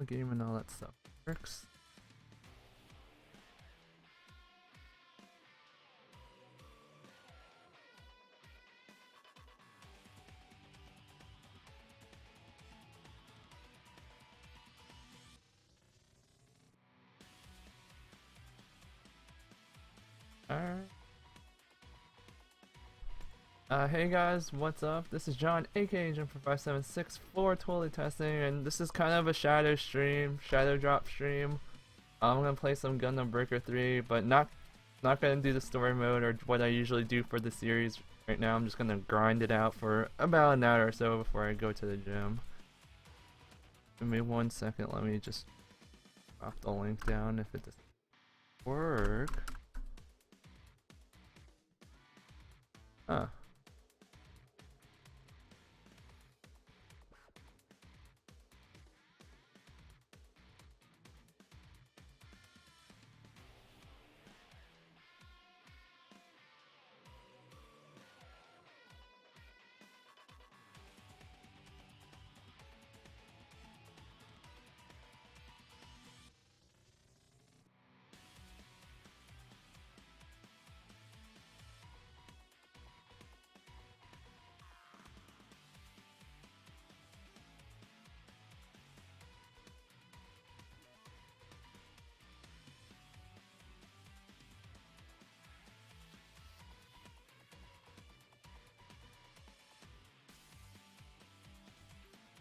the game and all that stuff works. Alright. Hey guys, what's up? This is John, aka Jumper576 for Totally Testing, and this is kind of a shadow drop stream. I'm gonna play some Gundam Breaker 3, but not gonna do the story mode or what I usually do for the series right now. I'm just gonna grind it out for about an hour or so before I go to the gym. Give me 1 second, let me just drop the link down if it doesn't work. Huh.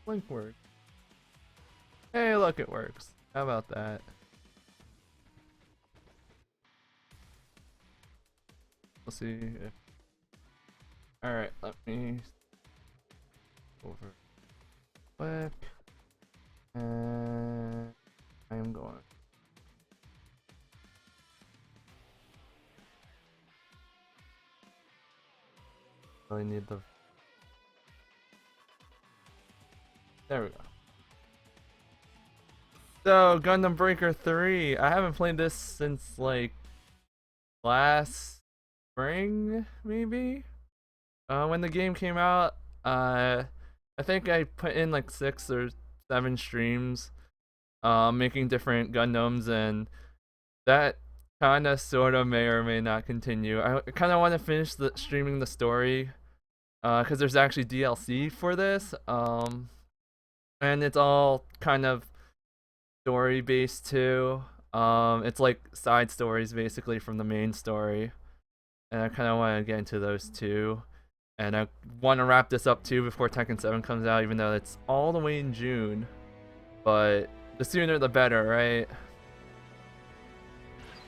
Link work. Hey, look, it works. How about that? We'll see if. Alright, let me over quick. And I am going. Really need the. There we go. So, Gundam Breaker 3. I haven't played this since like last spring, maybe? When the game came out, I think I put in like 6 or 7 streams, making different Gundams, and that kinda sorta may or may not continue. I kinda want to finish streaming the story, because there's actually DLC for this, and it's all kind of story based too. It's like side stories basically from the main story, and I kind of want to get into those too. And I want to wrap this up too before Tekken 7 comes out, even though it's all the way in June. But the sooner the better, right?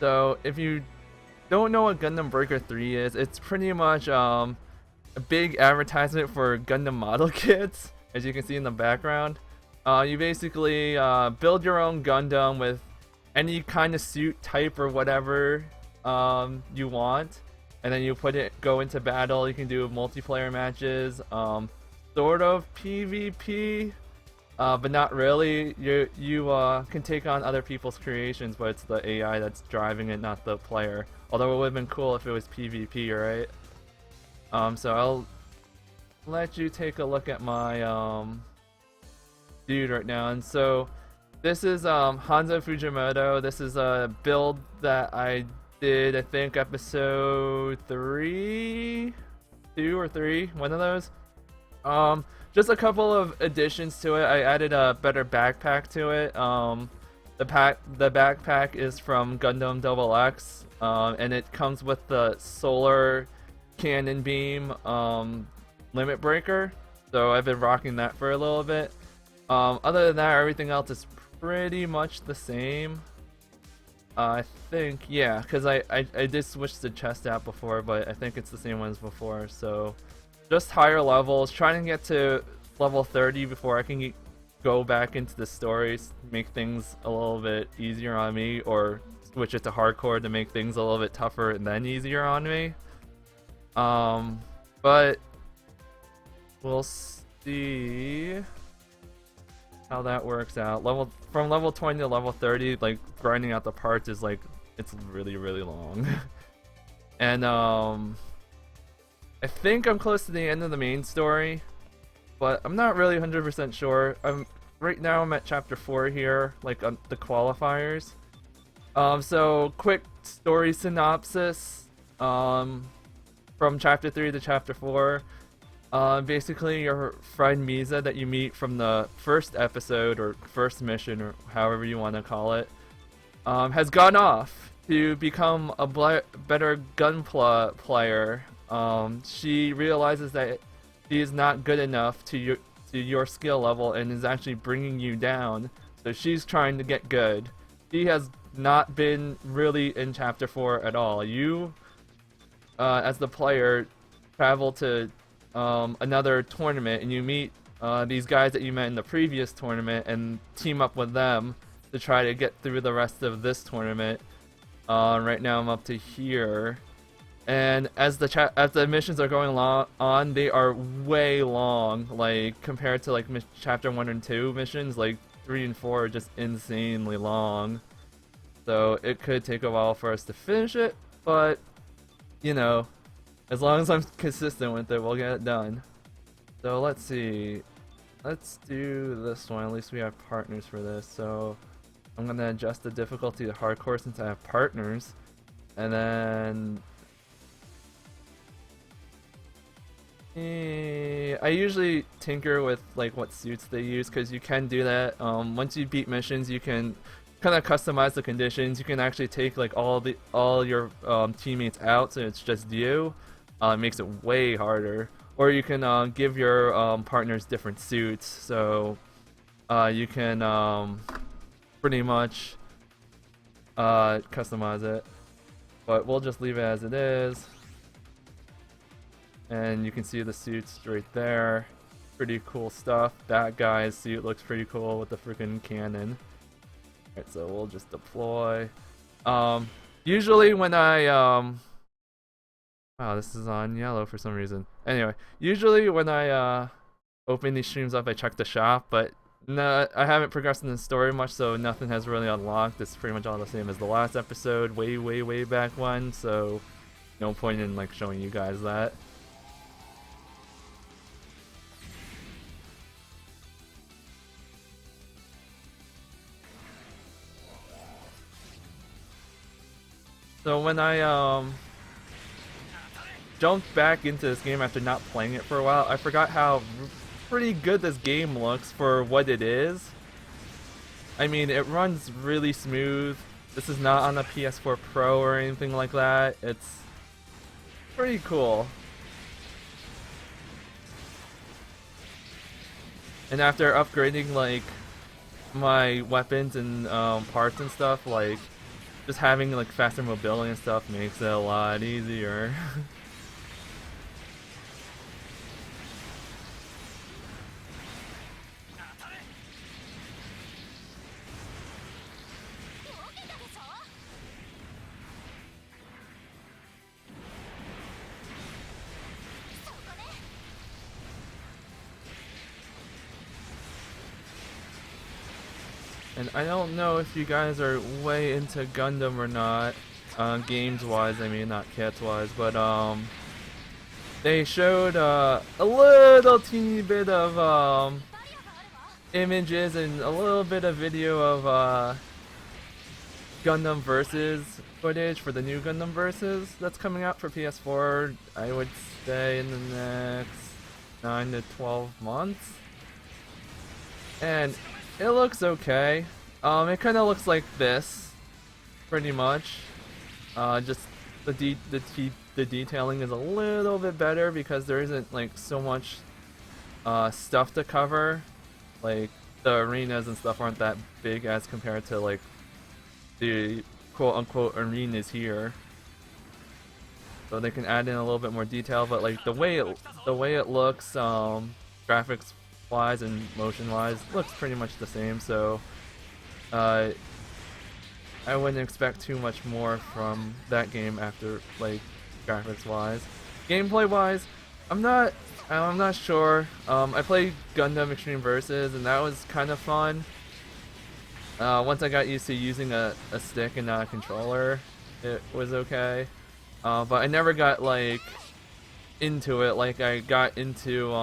So if you don't know what Gundam Breaker 3 is, it's pretty much a big advertisement for Gundam model kits, as you can see in the background. You basically build your own Gundam with any kind of suit type or whatever you want, and then you go into battle. You can do multiplayer matches, sort of PvP, but not really. You can take on other people's creations, but it's the AI that's driving it, not the player. Although it would have been cool if it was PvP, right? So I'll let you take a look at my dude right now. And so this is Hanzo Fujimoto. This is a build that I did, I think episode 2 or 3, one of those. Just a couple of additions to it. I added a better backpack to it. The backpack is from Gundam XX, and it comes with the solar cannon beam limit breaker. So I've been rocking that for a little bit. Other than that, everything else is pretty much the same. I think, yeah, because I did switch the chest out before, but I think it's the same one as before. So just higher levels, trying to get to level 30 before I can go back into the stories, make things a little bit easier on me, or switch it to hardcore to make things a little bit tougher and then easier on me. But we'll see how that works out. From level 20 to level 30, like grinding out the parts is like, it's really long. And I think I'm close to the end of the main story, but I'm not really 100% sure. I'm right now I'm at chapter 4 here, like on the qualifiers. So quick story synopsis. From chapter 3 to chapter 4. Basically, your friend Misa that you meet from the first episode or first mission or however you want to call it, has gone off to become a better gunpla player. She realizes that she is not good enough to your skill level and is actually bringing you down. So she's trying to get good. She has not been really in chapter 4 at all. You, as the player, travel to another tournament and you meet these guys that you met in the previous tournament and team up with them to try to get through the rest of this tournament. Right now I'm up to here, and as the missions are going on, they are way long. Like compared to like chapter 1 and 2 missions, like 3 and 4 are just insanely long. So it could take a while for us to finish it, but you know, as long as I'm consistent with it, we'll get it done. So let's see. Let's do this one. At least we have partners for this. So I'm gonna adjust the difficulty to hardcore since I have partners. And then I usually tinker with like what suits they use, because you can do that. Once you beat missions, you can kind of customize the conditions. You can actually take like all your teammates out, so it's just you. It makes it way harder. Or you can give your partners different suits, so you can pretty much customize it. But we'll just leave it as it is. And you can see the suits right there. Pretty cool stuff. That guy's suit looks pretty cool with the freaking cannon. Alright, so we'll just deploy. Usually when I wow, this is on yellow for some reason. Anyway, usually when I open these streams up, I check the shop, but no, I haven't progressed in the story much, so nothing has really unlocked. It's pretty much all the same as the last episode, way back when, so no point in like showing you guys that. So when I jumped back into this game after not playing it for a while, I forgot how pretty good this game looks for what it is. I mean, it runs really smooth. This is not on a PS4 Pro or anything like that. It's pretty cool. And after upgrading like my weapons and parts and stuff, like just having like faster mobility and stuff makes it a lot easier. And I don't know if you guys are way into Gundam or not, games-wise, I mean, not kits-wise, but they showed a little teeny bit of images and a little bit of video of Gundam Versus footage for the new Gundam Versus that's coming out for PS4, I would say in the next 9 to 12 months. And it looks okay. It kind of looks like this, pretty much. Just the detailing is a little bit better because there isn't like so much stuff to cover. Like the arenas and stuff aren't that big as compared to like the quote-unquote arenas here. So they can add in a little bit more detail, but like the way it looks, graphics wise and motion wise, looks pretty much the same, so I wouldn't expect too much more from that game after like graphics wise. Gameplay wise, I'm not sure. I played Gundam Extreme Versus and that was kind of fun. Once I got used to using a stick and not a controller, it was okay. But I never got like into it like I got into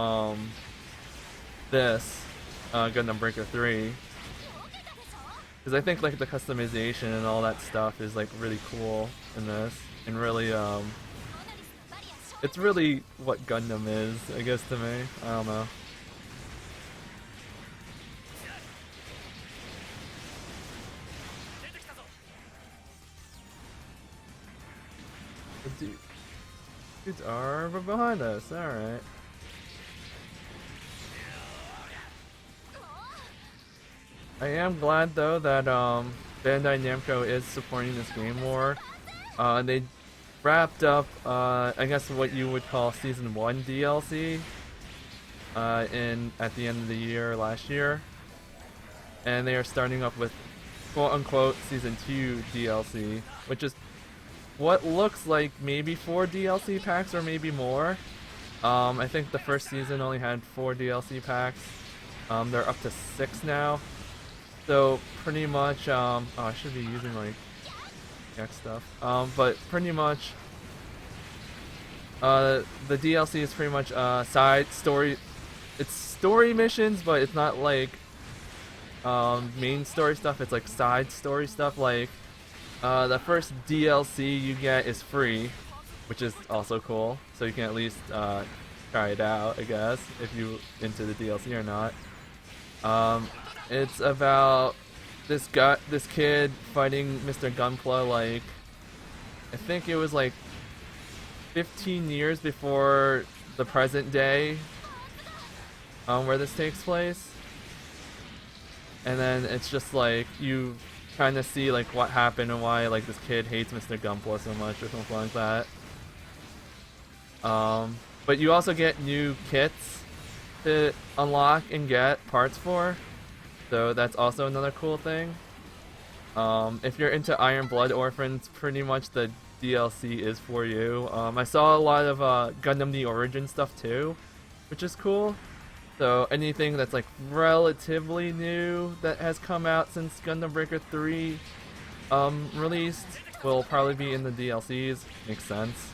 this. Gundam Breaker 3. Because I think like the customization and all that stuff is like really cool in this, and really it's really what Gundam is, I guess, to me. I don't know. Dudes are behind us. All right. I am glad though that Bandai Namco is supporting this game more. They wrapped up I guess what you would call Season 1 DLC at the end of the year last year. And they are starting up with quote unquote Season 2 DLC, which is what looks like maybe 4 DLC packs or maybe more. I think the first season only had 4 DLC packs. They're up to 6 now. So pretty much, oh, I should be using like X stuff. But pretty much, the DLC is pretty much side story. It's story missions, but it's not like main story stuff. It's like side story stuff. Like the first DLC you get is free, which is also cool. So you can at least try it out, I guess, if you into the DLC or not. It's about this kid fighting Mr. Gunpla, like, I think it was like 15 years before the present day, where this takes place. And then it's just like, you kind of see like what happened and why like this kid hates Mr. Gunpla so much or something like that. But you also get new kits to unlock and get parts for. So that's also another cool thing. If you're into Iron Blood Orphans, pretty much the DLC is for you. I saw a lot of Gundam the Origin stuff too, which is cool. So anything that's like relatively new that has come out since Gundam Breaker 3 released will probably be in the DLCs. Makes sense.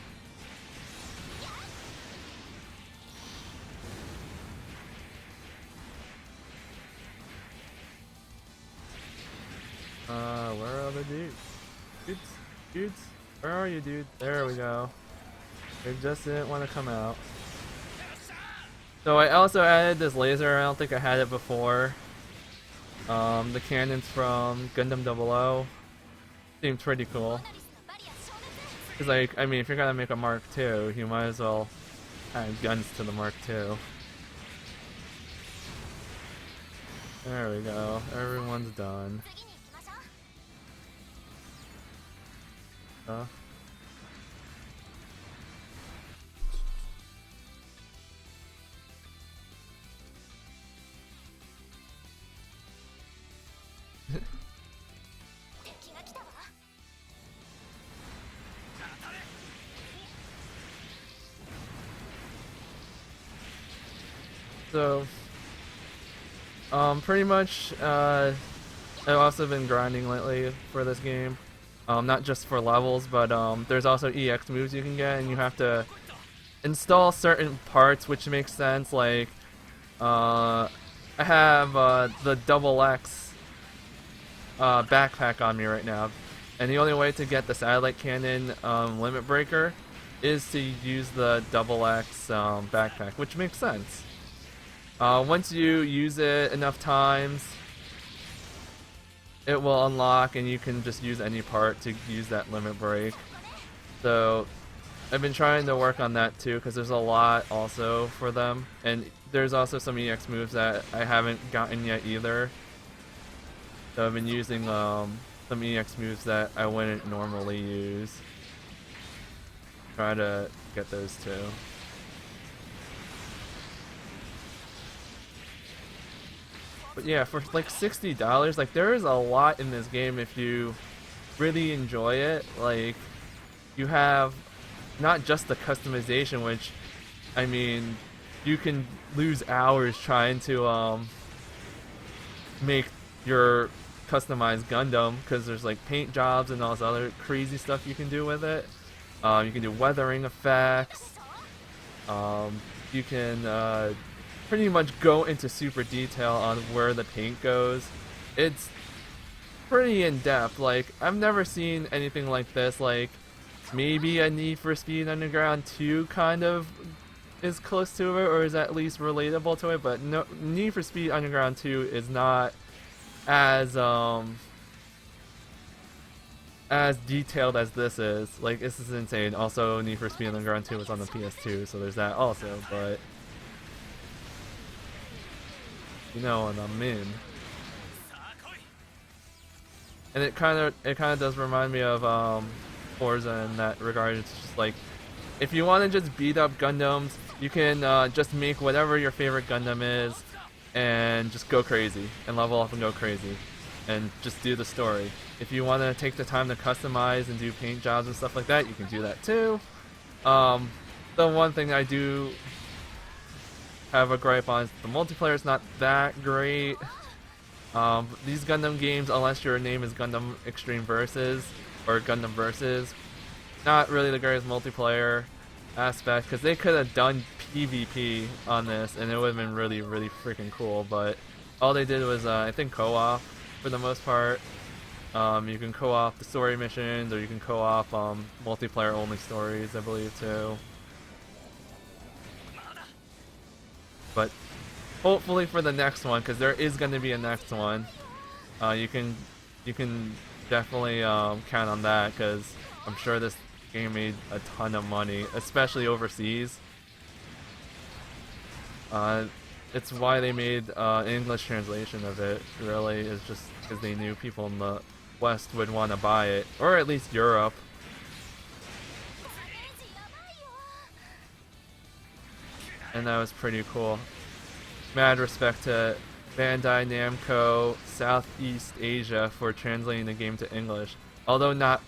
Where are the dudes? Dudes? Where are you, dude? There we go. They just didn't want to come out. So I also added this laser. I don't think I had it before. The cannons from Gundam 00 seemed pretty cool. Cause like, I mean, if you're gonna make a Mark II, you might as well add guns to the Mark II. There we go. Everyone's done. So, pretty much, I've also been grinding lately for this game. Not just for levels, but there's also EX moves you can get, and you have to install certain parts, which makes sense. Like, I have the XX backpack on me right now, and the only way to get the satellite cannon limit breaker is to use the XX backpack, which makes sense. Once you use it enough times, it will unlock and you can just use any part to use that limit break. So I've been trying to work on that too, because there's a lot also for them, and there's also some EX moves that I haven't gotten yet either. So I've been using some EX moves that I wouldn't normally use. Try to get those too. But yeah, for like $60, like there is a lot in this game if you really enjoy it. Like, you have not just the customization, which, I mean, you can lose hours trying to make your customized Gundam, because there's like paint jobs and all this other crazy stuff you can do with it. You can do weathering effects. You can pretty much go into super detail on where the paint goes. It's pretty in depth. Like, I've never seen anything like this. Like, maybe a Need for Speed Underground 2 kind of is close to it, or is at least relatable to it, but no, Need for Speed Underground 2 is not as detailed as this is. Like, this is insane. Also, Need for Speed Underground 2 was on the PS2, so there's that also, but you know what I mean. And it kind of does remind me of Forza in that regard. It's just like, if you want to just beat up Gundams, you can just make whatever your favorite Gundam is and just go crazy and level up and go crazy and just do the story. If you want to take the time to customize and do paint jobs and stuff like that, you can do that too. The one thing I do have a gripe on is the multiplayer is not that great. These Gundam games, unless your name is Gundam Extreme Versus or Gundam Versus, not really the greatest multiplayer aspect, because they could have done PvP on this and it would have been really, really freaking cool, but all they did was, I think, co-op for the most part. You can co-op the story missions, or you can co-op multiplayer only stories, I believe, too. But hopefully for the next one, because there is going to be a next one, you can definitely count on that, because I'm sure this game made a ton of money, especially overseas. It's why they made an English translation of it, really, is just because they knew people in the West would want to buy it, or at least Europe. And that was pretty cool. Mad respect to Bandai Namco Southeast Asia for translating the game to English. Although not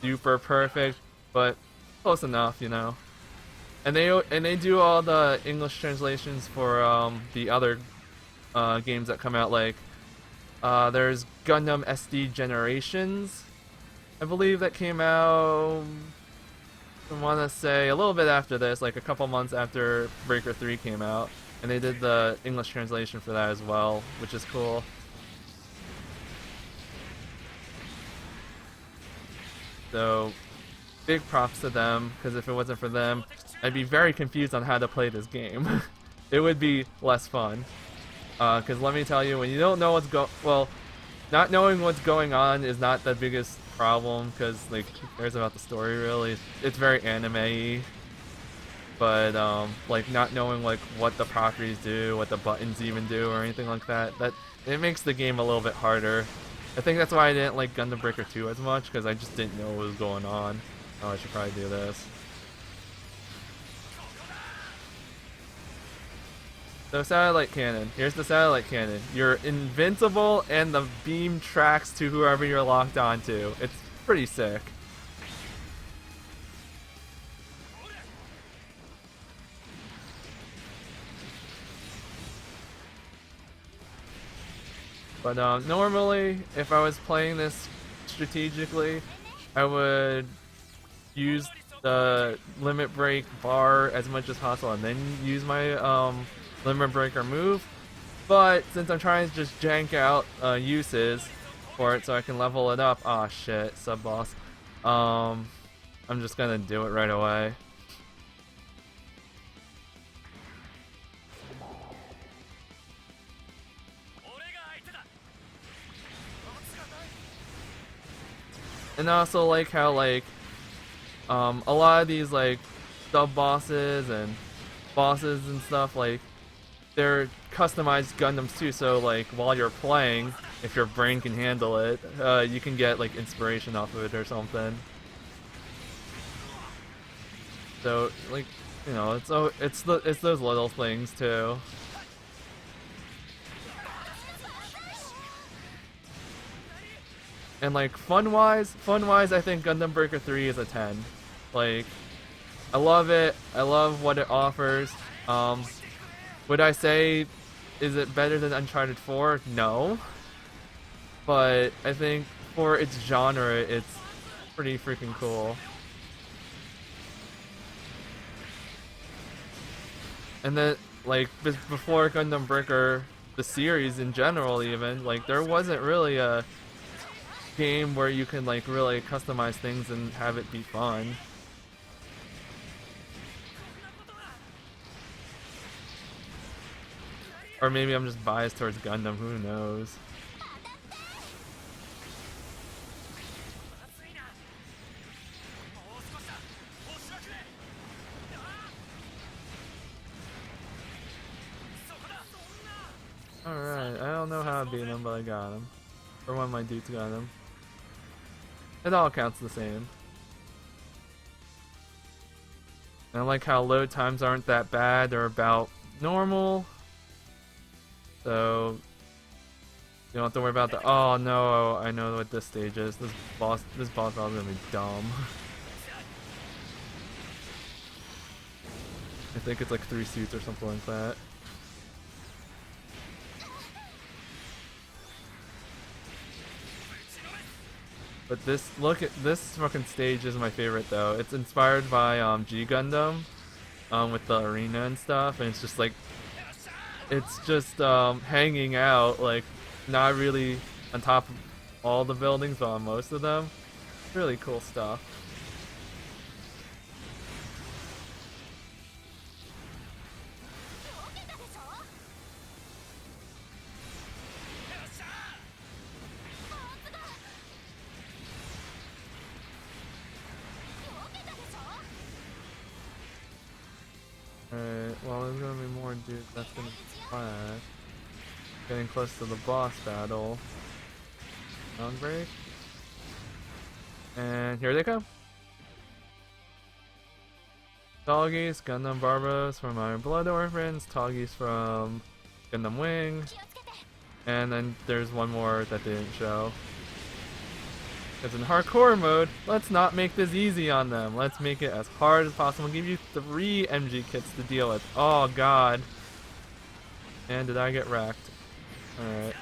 super perfect, but close enough, you know. And they do all the English translations for the other games that come out. Like there's Gundam SD Generations, I believe, that came out, I want to say, a little bit after this, like a couple months after Breaker 3 came out. And they did the English translation for that as well, which is cool. So, big props to them, because if it wasn't for them, I'd be very confused on how to play this game. It would be less fun. Because let me tell you, when you don't know not knowing what's going on is not the biggest problem, because, like, who cares about the story, really? It's very anime-y. But, like, not knowing, like, what the properties do, what the buttons even do, or anything like that, it makes the game a little bit harder. I think that's why I didn't like Gundam Breaker 2 as much, because I just didn't know what was going on. Oh, I should probably do this. So, satellite cannon. Here's the satellite cannon. You're invincible, and the beam tracks to whoever you're locked onto. It's pretty sick. But normally, if I was playing this strategically, I would use the limit break bar as much as possible and then use my limit breaker move. But since I'm trying to just jank out uses for it so I can level it up, ah shit, sub boss. I'm just gonna do it right away. And I also like how, like, a lot of these, like, sub-bosses and bosses and stuff, like, they're customized Gundams too, so, like, while you're playing, if your brain can handle it, you can get, like, inspiration off of it or something. So, like, you know, it's those little things too. And, like, fun-wise, I think Gundam Breaker 3 is a 10. Like, I love it. I love what it offers. Would I say, is it better than Uncharted 4? No. But I think for its genre, it's pretty freaking cool. And then, like before Gundam Breaker, the series in general, even like there wasn't really a game where you can like really customize things and have it be fun. Or maybe I'm just biased towards Gundam, who knows. Alright, I don't know how I beat him, but I got him. Or one of my dudes got him. It all counts the same. And I like how load times aren't that bad, they're about normal. So you don't have to worry about the oh no, I know what this stage is. This boss battle is gonna be dumb. I think it's like 3 suits or something like that. But look at this fucking stage is my favorite though. It's inspired by G Gundam, with the arena and stuff, and it's just like it's just hanging out, like not really on top of all the buildings, but on most of them. Really cool stuff. Alright, well there's gonna be more dudes that's gonna flash. Getting close to the boss battle. Sound break. And here they come. Tallgeese, Gundam Barbos from Iron Blood Orphans, Tallgeese from Gundam Wing, and then there's one more that they didn't show. Because in hardcore mode, let's not make this easy on them. Let's make it as hard as possible. Give you 3 MG kits to deal with. Oh god. And did I get wrecked? Alright.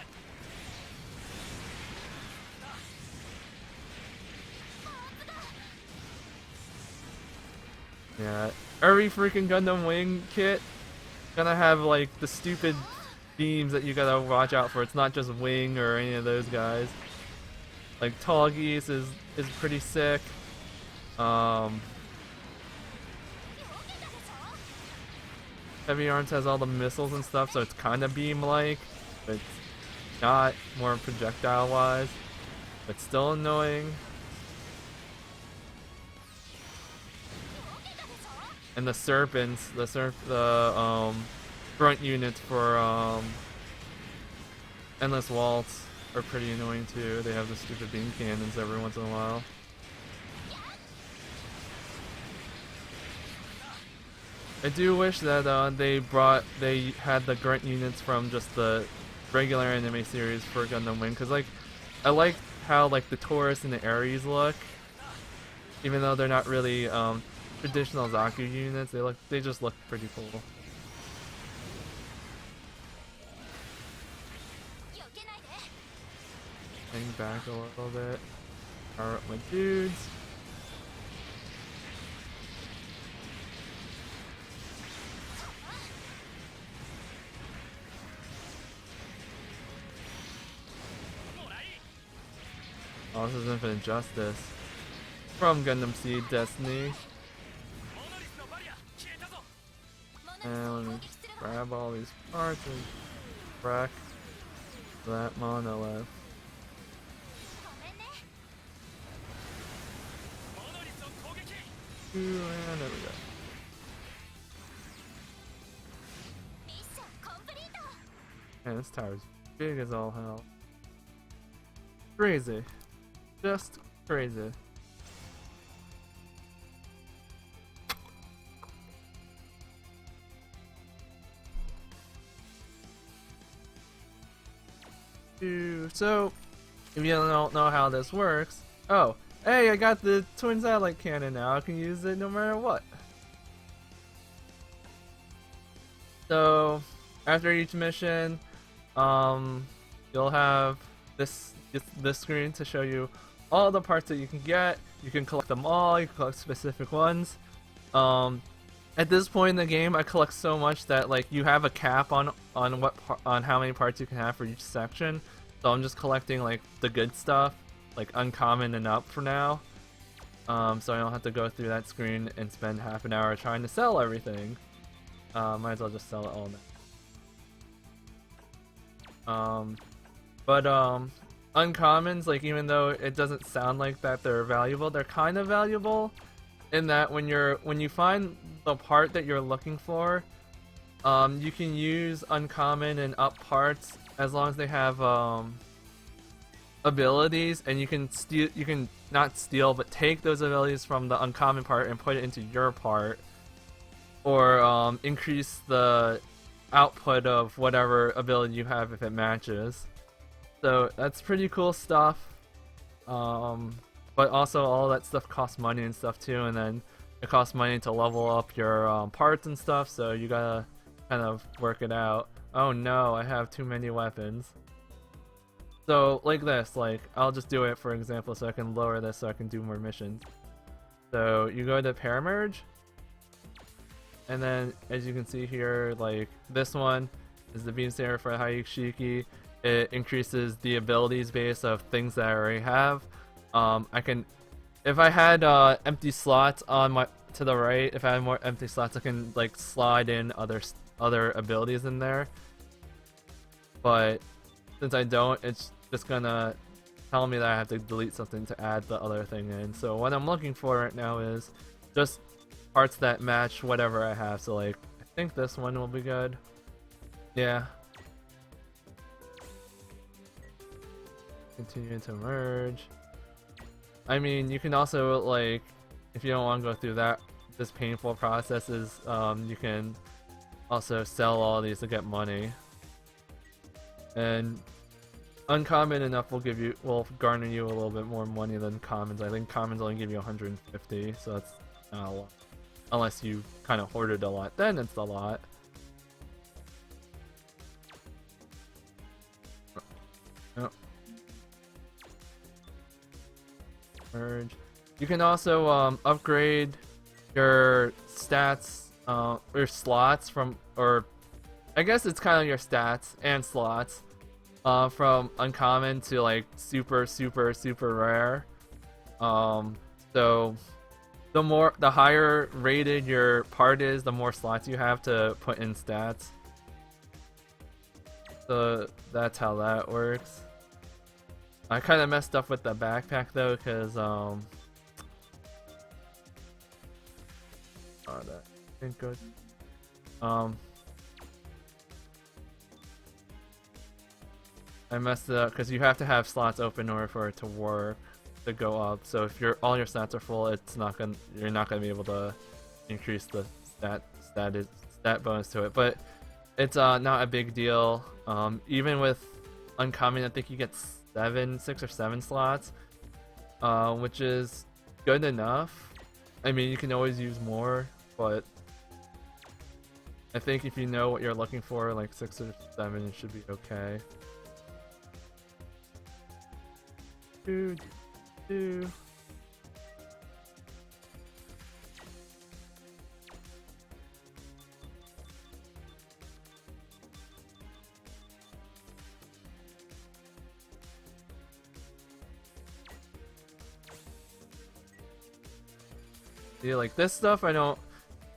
Yeah, every freaking Gundam Wing kit gonna have like the stupid beams that you gotta watch out for. It's not just Wing or any of those guys. Like Tallgeese is pretty sick. Heavy Arms has all the missiles and stuff, so it's kind of beam-like, but it's not more projectile-wise. But still annoying. And the serpents, the front units for Endless Waltz are pretty annoying too. They have the stupid beam cannons every once in a while. I do wish that they had the grunt units from just the regular anime series for Gundam Wing, because like I like how like the Taurus and the Ares look, even though they're not really traditional Zaku units. They just look pretty cool. Hang back a little bit. Power up my dudes. Oh, this is Infinite Justice from Gundam Seed Destiny. And let me just grab all these parts and wreck that monolith. And there we go. Man, this tower's big as all hell. Crazy. Just crazy. So, if you don't know how this works, oh, hey, I got the twin satellite cannon now. I can use it no matter what. So, after each mission, you'll have this screen to show you all the parts that you can get. You can collect them all. You can collect specific ones, and at this point in the game, I collect so much that like you have a cap on on how many parts you can have for each section. So I'm just collecting like the good stuff, like uncommon and up for now. So I don't have to go through that screen and spend half an hour trying to sell everything. Might as well just sell it all now. But uncommons, like even though it doesn't sound like that they're valuable, they're kind of valuable in that when you find the part that you're looking for, you can use uncommon and up parts as long as they have abilities, and you can not steal but take those abilities from the uncommon part and put it into your part, or increase the output of whatever ability you have if it matches. So that's pretty cool stuff. But also all that stuff costs money and stuff too, and then it costs money to level up your parts and stuff, so you gotta kind of work it out. Oh no, I have too many weapons. So like this, like I'll just do it for example so I can lower this so I can do more missions. So you go to paramerge, and then as you can see here, like this one is the beam saber for Hayashiki. It increases the abilities base of things that I already have. I can, if I had empty slots on my to the right, if I had more empty slots, I can like slide in other abilities in there. But since I don't, it's just gonna tell me that I have to delete something to add the other thing in. So what I'm looking for right now is just parts that match whatever I have. So like, I think this one will be good. Yeah. Continue to merge. I mean, you can also like, if you don't want to go through this painful processes, you can also sell all these to get money. And uncommon enough will garner you a little bit more money than commons. I think commons only give you 150, so that's not a lot. Unless you kind of hoarded a lot, then it's a lot. Oh. Merge. You can also upgrade your stats or slots from, or I guess it's kind of your stats and slots from uncommon to like super rare. So the higher rated your part is, the more slots you have to put in stats. So that's how that works. I kind of messed up with the backpack though, because oh, that didn't go. I messed it up because you have to have slots open in order for it to work, to go up. So if all your stats are full, you're not gonna be able to increase the stat bonus to it. But it's not a big deal. Even with uncommon, I think you get 6 or 7 slots, which is good enough. I mean, you can always use more, but I think if you know what you're looking for, like 6 or 7, it should be okay. Yeah, like this stuff I don't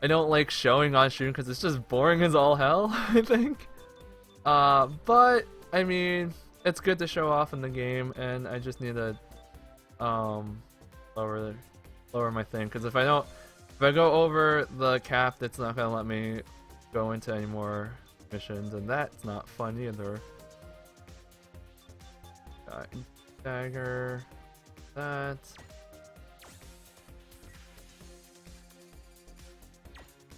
like showing on stream because it's just boring as all hell, I think. But I mean, it's good to show off in the game, and I just need to lower my thing, because if I go over the cap, it's not gonna let me go into any more missions, and that's not fun either. Dagger, that.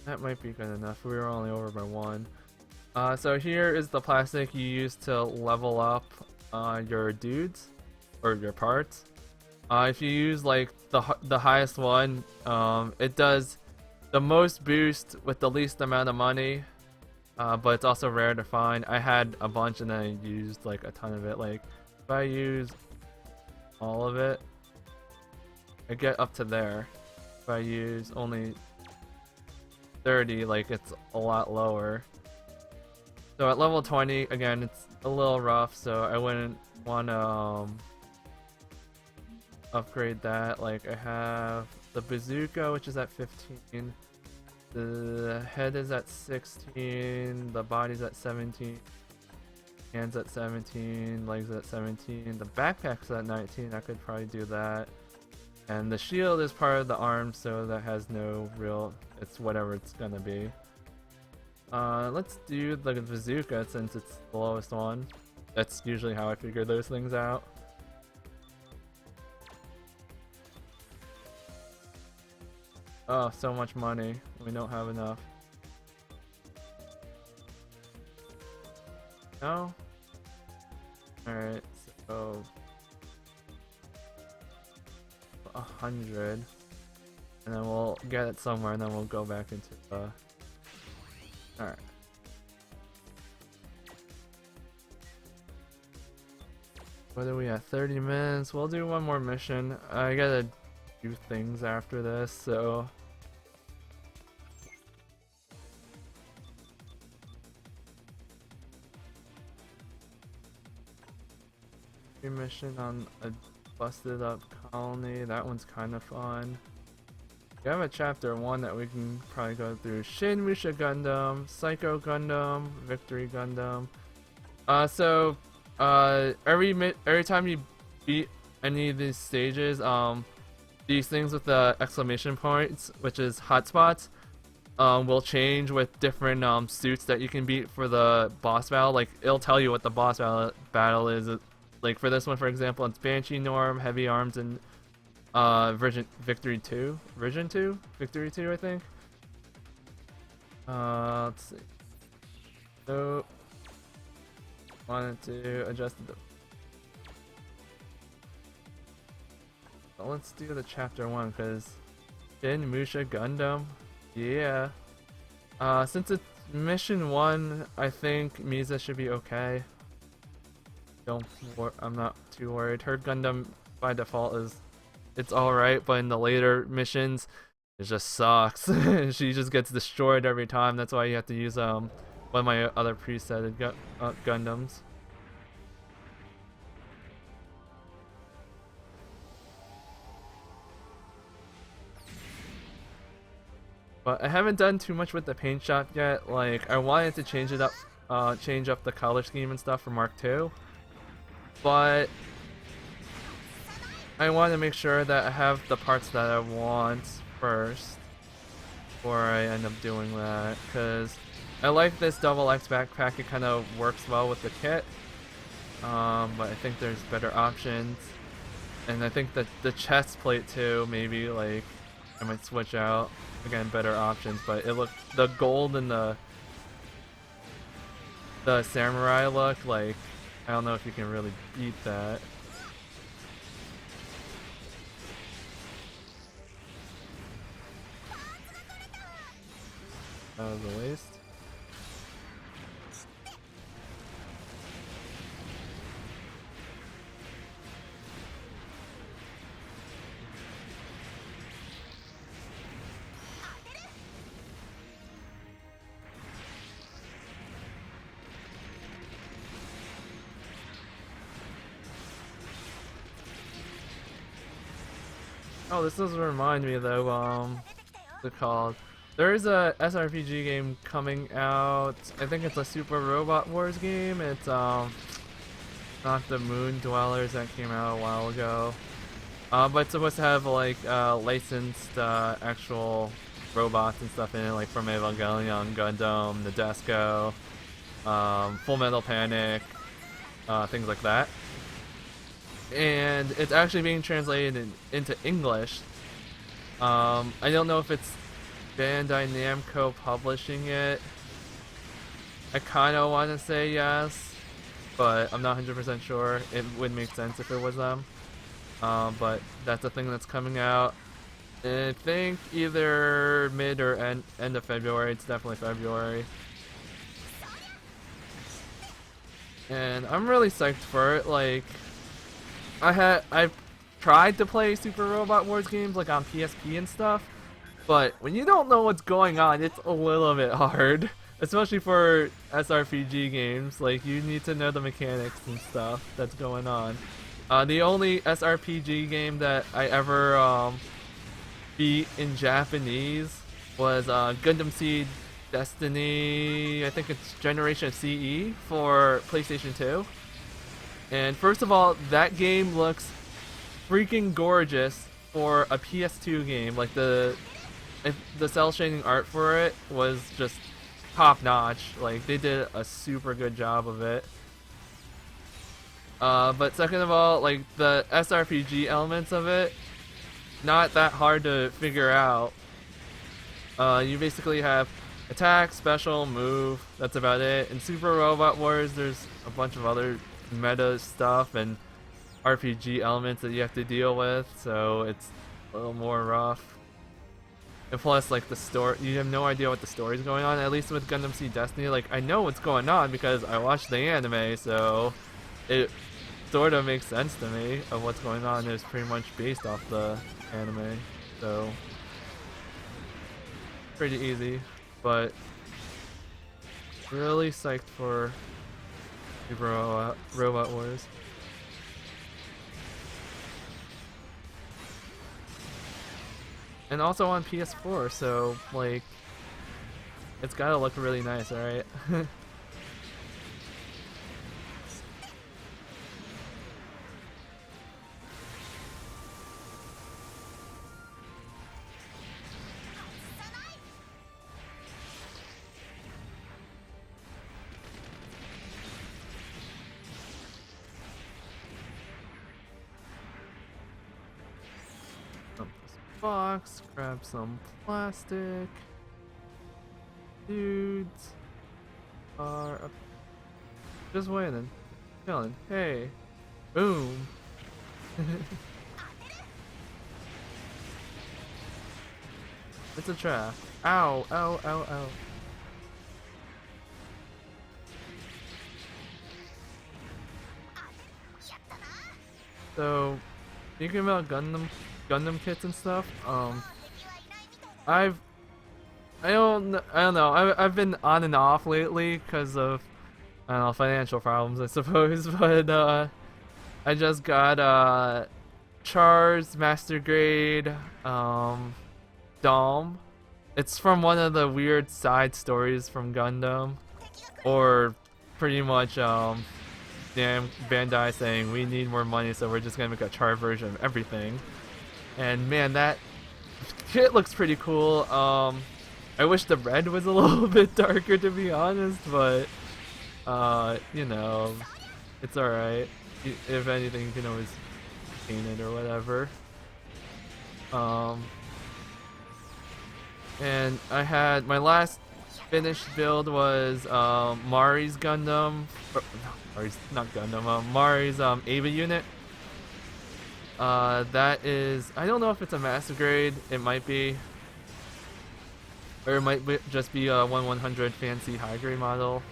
That might be good enough. We were only over by 1. So here is the plastic you use to level up your dudes or your parts. If you use like the highest one, it does the most boost with the least amount of money, but it's also rare to find. I had a bunch and then I used like a ton of it. Like if I use all of it, I get up to there. If I use only 30, like it's a lot lower. So at level 20, again, it's a little rough, so I wouldn't want to upgrade that. Like I have the bazooka, which is at 15. The head is at 16. The body's at 17. Hands at 17. Legs at 17. The backpack's at 19. I could probably do that. And the shield is part of the arm, so that has no real. It's whatever it's gonna be. Let's do the bazooka since it's the lowest one. That's usually how I figure those things out. Oh, so much money. We don't have enough. No? Alright, so 100. And then we'll get it somewhere and then we'll go back into the... Alright. What are we at? 30 minutes. We'll do one more mission. I gotta do things after this, so... Mission on a busted up colony. That one's kind of fun. We have a chapter 1 that we can probably go through. Shin Musha Gundam, Psycho Gundam, Victory Gundam. Every time you beat any of these stages, these things with the exclamation points, which is hotspots, will change with different suits that you can beat for the boss battle. Like it'll tell you what the boss battle is. Like for this one, for example, it's Banshee Norm, Heavy Arms, and Victory 2, Victory 2, I think. Let's see. So wanted to adjust the. But let's do the chapter 1 because Shin Musha Gundam, yeah. Since it's mission 1, I think Misa should be okay. I'm not too worried. Her Gundam by default is it's alright, but in the later missions it just sucks. She just gets destroyed every time. That's why you have to use one of my other presetted Gundams. But I haven't done too much with the paint shop yet. Like I wanted to change it up, change up the color scheme and stuff for Mark II. But I want to make sure that I have the parts that I want first before I end up doing that, because I like this double X backpack. It kind of works well with the kit, but I think there's better options, and I think that the chest plate too, maybe like I might switch out. Again, better options, but it the gold and the samurai look, like I don't know if you can really beat that. That was a waste. Oh, this doesn't remind me though, what's it called? There is a SRPG game coming out. I think it's a Super Robot Wars game. It's not the Moon Dwellers that came out a while ago. But it's supposed to have like licensed actual robots and stuff in it, like from Evangelion, Gundam, Nadesco, Full Metal Panic, things like that. And it's actually being translated into English. I don't know if it's Bandai Namco publishing it. I kind of want to say yes, but I'm not 100% sure. It would make sense if it was them. But that's a thing that's coming out. I think either mid or end of February. It's definitely February. And I'm really psyched for it. Like, I've tried to play Super Robot Wars games like on PSP and stuff, But when you don't know what's going on, it's a little bit hard. Especially for SRPG games, like you need to know the mechanics and stuff that's going on. The only SRPG game that I ever beat in Japanese was Gundam Seed Destiny, I think it's Generation CE for PlayStation 2. And first of all, that game looks freaking gorgeous for a PS2 game. Like the cell shading art for it was just top notch. Like they did a super good job of it. But second of all, like the SRPG elements of it, not that hard to figure out. You basically have attack, special, move. That's about it. In Super Robot Wars, there's a bunch of other meta stuff and RPG elements that you have to deal with, so it's a little more rough. And plus, like the story, you have no idea what the story's going on. At least with Gundam Seed Destiny, like I know what's going on because I watched the anime, so it sort of makes sense to me of what's going on. It's pretty much based off the anime, so pretty easy. But really psyched for Robot Wars. And also on PS4, so like it's gotta look really nice, alright? Box, grab some plastic. Dudes are up. Just waiting, chilling. Hey, boom. It's a trap. Ow, ow, ow, ow. So, speaking about Gundam kits and stuff, I don't know. I've been on and off lately because of I don't know, financial problems, I suppose. But I just got Char's Master Grade Dom. It's from one of the weird side stories from Gundam, or pretty much damn Bandai saying we need more money, so we're just gonna make a Char version of everything. And man, that kit looks pretty cool. I wish the red was a little bit darker, to be honest, but you know, it's alright. If anything, you can always paint it or whatever. And I had my last finished build was Mari's Gundam. Mari's not Gundam. Mari's Ava unit. That is, I don't know if it's a master grade. It might be, or it might just be a 1/100 fancy high grade model.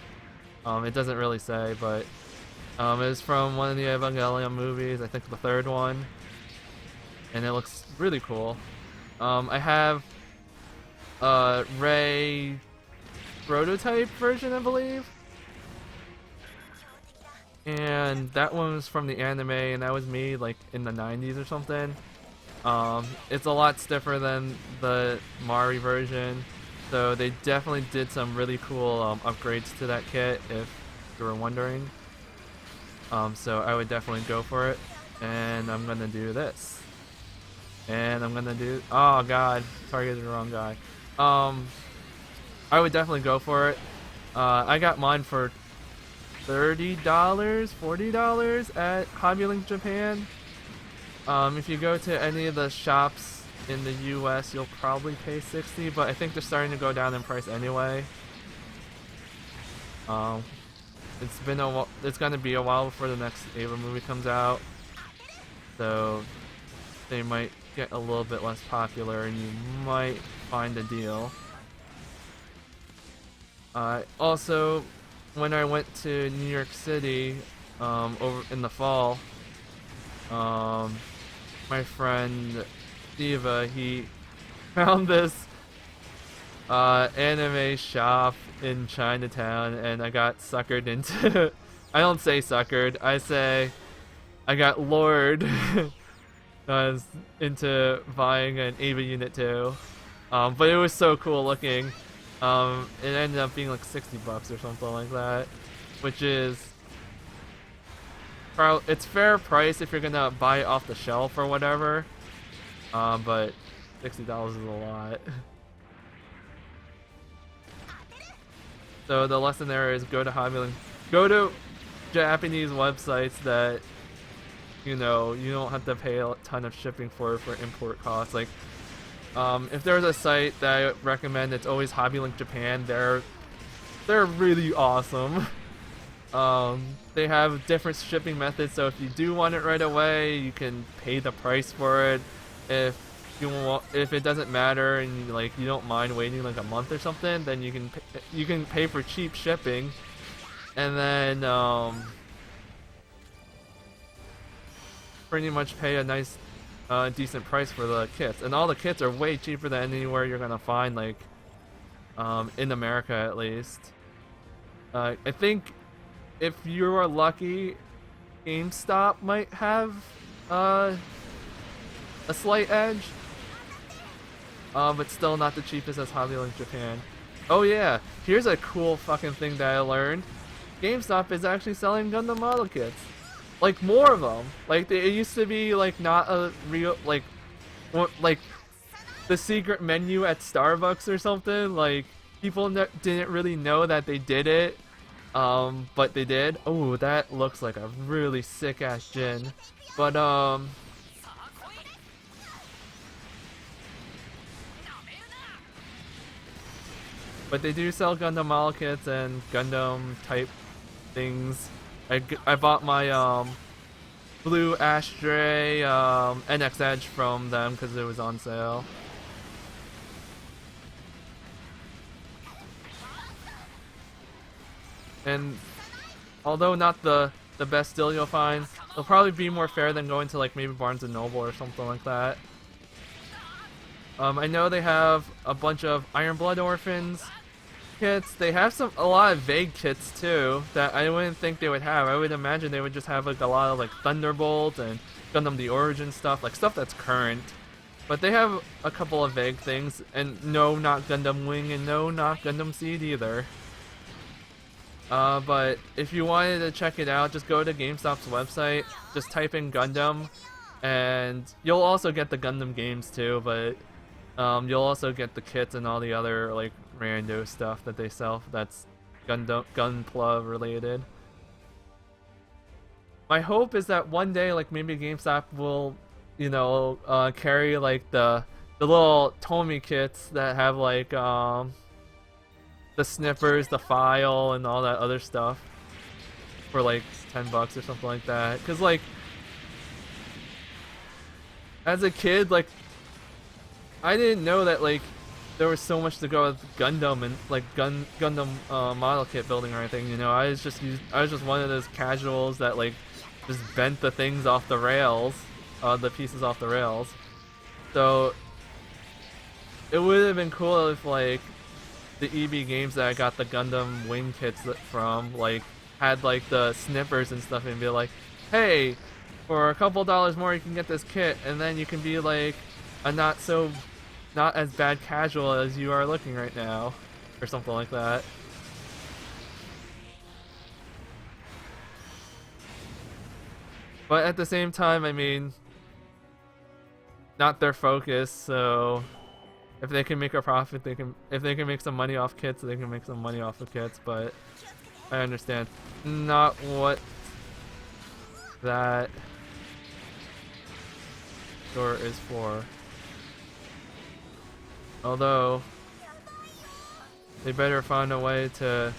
It doesn't really say, but it's from one of the Evangelion movies. I think the third one, and it looks really cool. I have a Rey prototype version, I believe. And that one was from the anime, and that was made like in the 90s or something. It's a lot stiffer than the Mari version, so they definitely did some really cool upgrades to that kit, if you were wondering. So I would definitely go for it, and I'm gonna do this. And I'm gonna do, oh god, targeted the wrong guy. I would definitely go for it. I got mine for $30, $40 at Hobby Link Japan. If you go to any of the shops in the US, you'll probably pay $60, but I think they're starting to go down in price anyway. It's been a while, it's gonna be a while before the next Ava movie comes out, so they might get a little bit less popular, and you might find a deal. Also, when I went to New York City over in the fall, my friend Eva, he found this anime shop in Chinatown, and I got suckered into. I don't say suckered. I say I got lured. I was into buying an Ava Unit 2. But it was so cool looking. It ended up being like 60 bucks or something like that, which is it's fair price if you're gonna buy it off the shelf or whatever. But $60 is a lot. So the lesson there is go to HobbyLink, go to Japanese websites that you don't have to pay a ton of shipping for import costs. Like, if there's a site that I recommend, it's always HobbyLink Japan. They're really awesome. They have different shipping methods, so if you do want it right away, you can pay the price for it. If it doesn't matter and you don't mind waiting like a month or something, then you can pay for cheap shipping, and then pretty much pay a nice decent price for the kits. And all the kits are way cheaper than anywhere you're gonna find, like in America at least. I think if you are lucky, GameStop might have a slight edge, but still not the cheapest as HobbyLink Japan. Oh yeah, here's a cool fucking thing that I learned. GameStop is actually selling Gundam model kits. Like, more of them. Like, it used to be like not a real, like the secret menu at Starbucks or something. Like, people didn't really know that they did it, but they did. Oh, that looks like a really sick ass Jin. But they do sell Gundam model kits and Gundam type things. I bought my blue Ashtray NX Edge from them because it was on sale. And although not the best deal you'll find, it'll probably be more fair than going to like maybe Barnes & Noble or something like that. I know they have a bunch of Iron Blood Orphans kits. They have a lot of vague kits too that I wouldn't think they would have. I would imagine they would just have like a lot of like Thunderbolt and Gundam the Origin stuff, like stuff that's current. But they have a couple of vague things, and no, not Gundam Wing, and no, not Gundam Seed either. But if you wanted to check it out, just go to GameStop's website, just type in Gundam, and you'll also get the Gundam games too, but you'll also get the kits and all the other like rando stuff that they sell that's Gunpla related. My hope is that one day, like maybe GameStop will, carry like the little Tomy kits that have like the snippers, the file, and all that other stuff for like $10 or something like that. Cause like as a kid, like I didn't know that like there was so much to go with Gundam and like Gundam model kit building or anything. I was just one of those casuals that like just bent the things off the rails, the pieces off the rails. So it would have been cool if like the EB games that I got the Gundam wing kits from like had like the snippers and stuff, and be like, hey, for a couple dollars more you can get this kit, and then you can be like a not as bad casual as you are looking right now, or something like that. But at the same time, I mean, not their focus, so if they can make a profit, if they can make some money off kits, they can make some money off of kits, but I understand not what that store is for. Although they better find a way to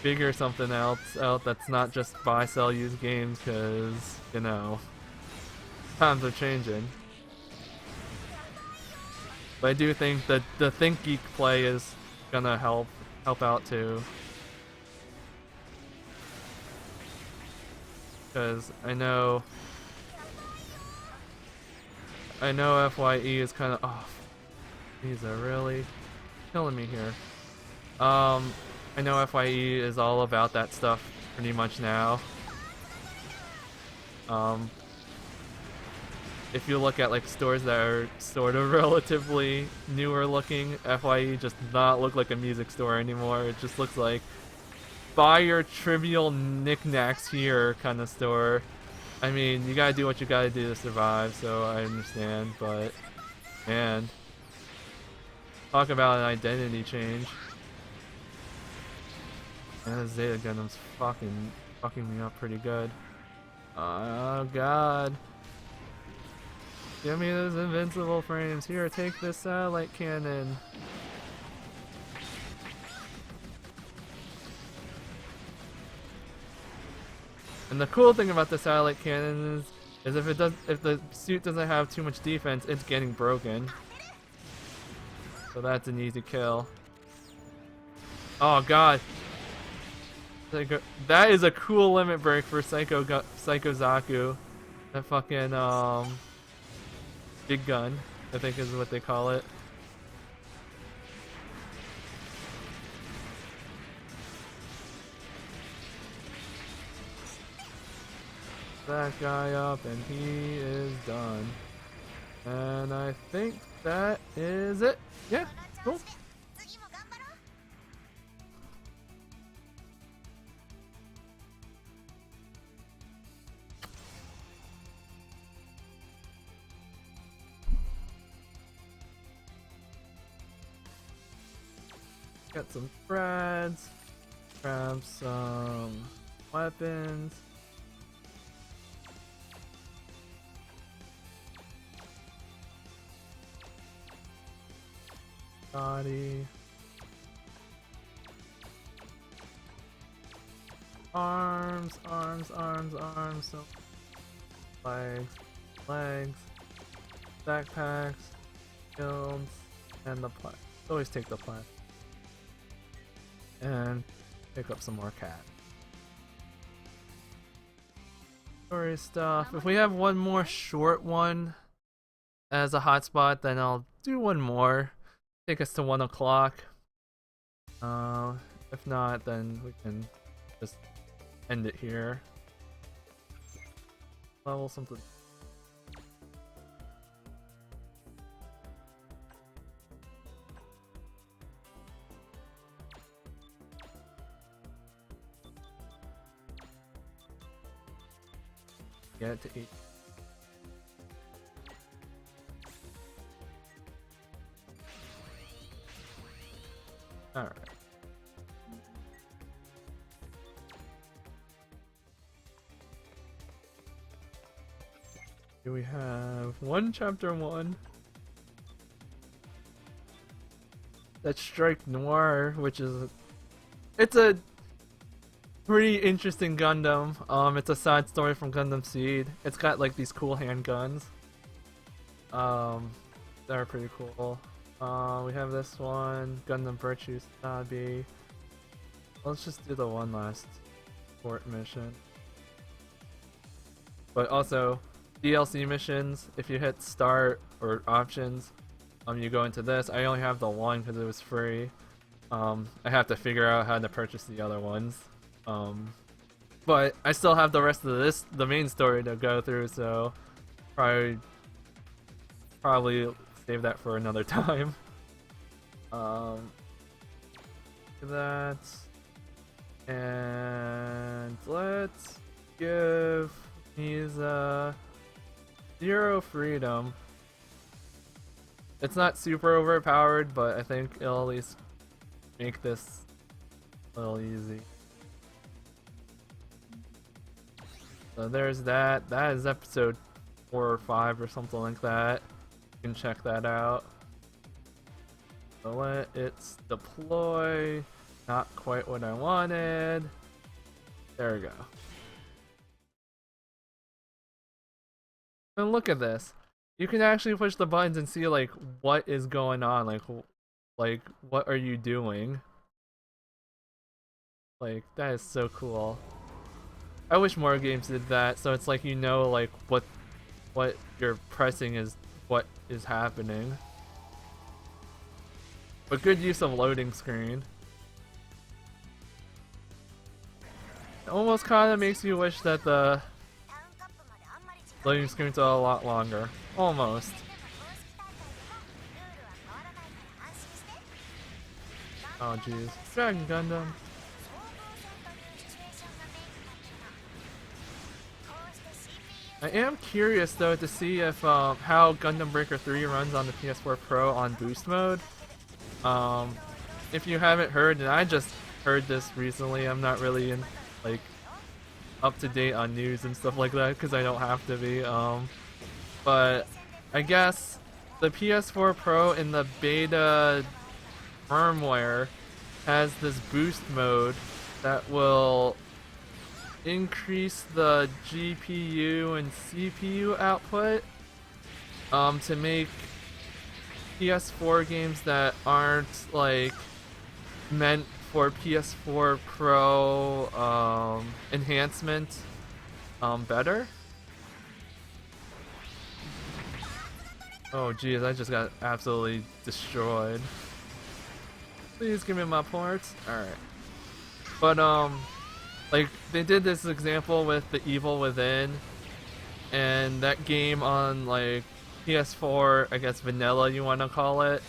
figure something else out that's not just buy, sell, use games, because times are changing. But I do think that the Think Geek play is gonna help out too, because I know I know FYE is kind of... Oh, these are really killing me here. I know FYE is all about that stuff pretty much now. If you look at like stores that are sort of relatively newer looking, FYE just does not look like a music store anymore. It just looks like buy your trivial knickknacks here kind of store. I mean, you gotta do what you gotta do to survive, so I understand, but man, talk about an identity change. And Zeta Gundam's fucking me up pretty good. Oh god. Give me those invincible frames. Here, take this satellite cannon. And the cool thing about the satellite cannon is if the suit doesn't have too much defense, it's getting broken. So that's an easy kill. Oh god. That is a cool limit break for Psycho Zaku. That fucking big gun, I think is what they call it. That guy up and he is done. And I think that is it. Yeah, cool. Got some threads, grab some weapons. Body. Arms. So legs, backpacks, shields, and the plant. Always take the plant. And pick up some more cat. Story stuff. If we have one more short one as a hotspot, then I'll do one more. Take us to 1 o'clock. If not, then we can just end it here. Level something. Get it to 8. Alright. Here we have chapter 1. That's Strike Noir, which is... It's a pretty interesting Gundam. It's a side story from Gundam Seed. It's got like these cool handguns. They're pretty cool. We have this one, Gundam Virtue Sabi. Let's just do the one last port mission. But also, DLC missions, if you hit start or options, you go into this. I only have the one because it was free. I have to figure out how to purchase the other ones. But I still have the rest of the main story to go through, so probably save that for another time. That, and let's give these 0 freedom. It's not super overpowered, but I think it'll at least make this a little easy. So there's that. That is episode 4 or 5 or something like that. You can check that out. So let it deploy. Not quite what I wanted. There we go. And look at this. You can actually push the buttons and see like what is going on. Like what are you doing? Like that is so cool. I wish more games did that, so it's like you know like what you're pressing is what is happening. But good use of loading screen. It almost kind of makes you wish that the loading screens are a lot longer. Almost. Oh jeez. Dragon Gundam. I am curious though to see if how Gundam Breaker 3 runs on the PS4 Pro on boost mode. If you haven't heard, and I just heard this recently, I'm not really in like up to date on news and stuff like that because I don't have to be. But I guess the PS4 Pro in the beta firmware has this boost mode that will increase the GPU and CPU output to make PS4 games that aren't like meant for PS4 Pro enhancement better. Oh geez, I just got absolutely destroyed. Please give me my parts. Alright. But like they did this example with The Evil Within, and that game on like PS4, I guess vanilla you want to call it,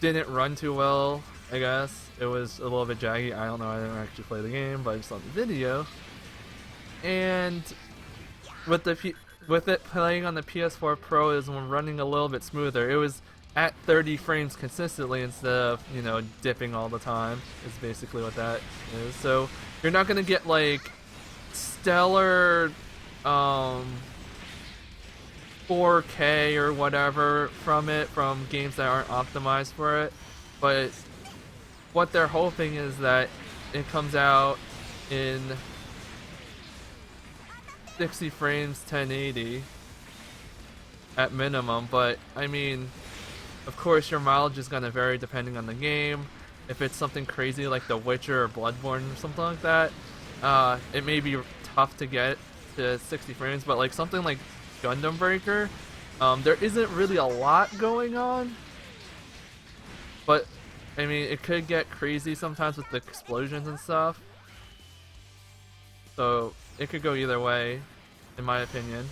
didn't run too well. I guess it was a little bit jaggy. I don't know. I didn't actually play the game, but I just saw the video. And with it playing on the PS4 Pro is running a little bit smoother. It was at 30 frames consistently instead of, you know, dipping all the time, is basically what that is. So you're not gonna get like stellar 4K or whatever from it, from games that aren't optimized for it, but what they're hoping is that it comes out in 60 frames 1080 at minimum. But I mean, of course your mileage is going to vary depending on the game. If it's something crazy like The Witcher or Bloodborne or something like that, it may be tough to get to 60 frames, but like something like Gundam Breaker, there isn't really a lot going on, but I mean it could get crazy sometimes with the explosions and stuff, so it could go either way in my opinion.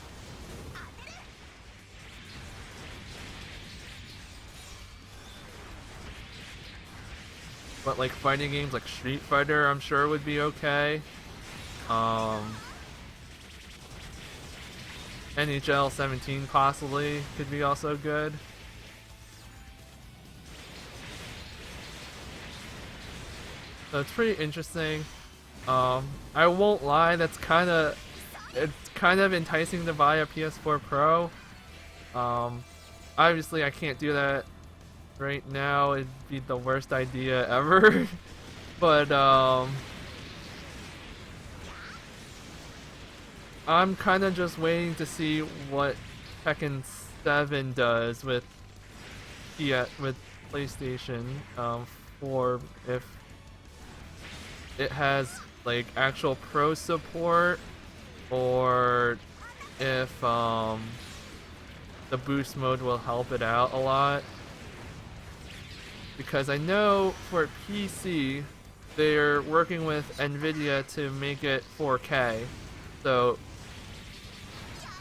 But like fighting games like Street Fighter, I'm sure would be okay. NHL 17 possibly could be also good. So it's pretty interesting. I won't lie, it's kind of enticing to buy a PS4 Pro. Obviously I can't do that right now. It'd be the worst idea ever. But I'm kind of just waiting to see what Tekken 7 does with PlayStation 4, if it has like actual pro support, or if the boost mode will help it out a lot. Because I know for PC they're working with Nvidia to make it 4K, so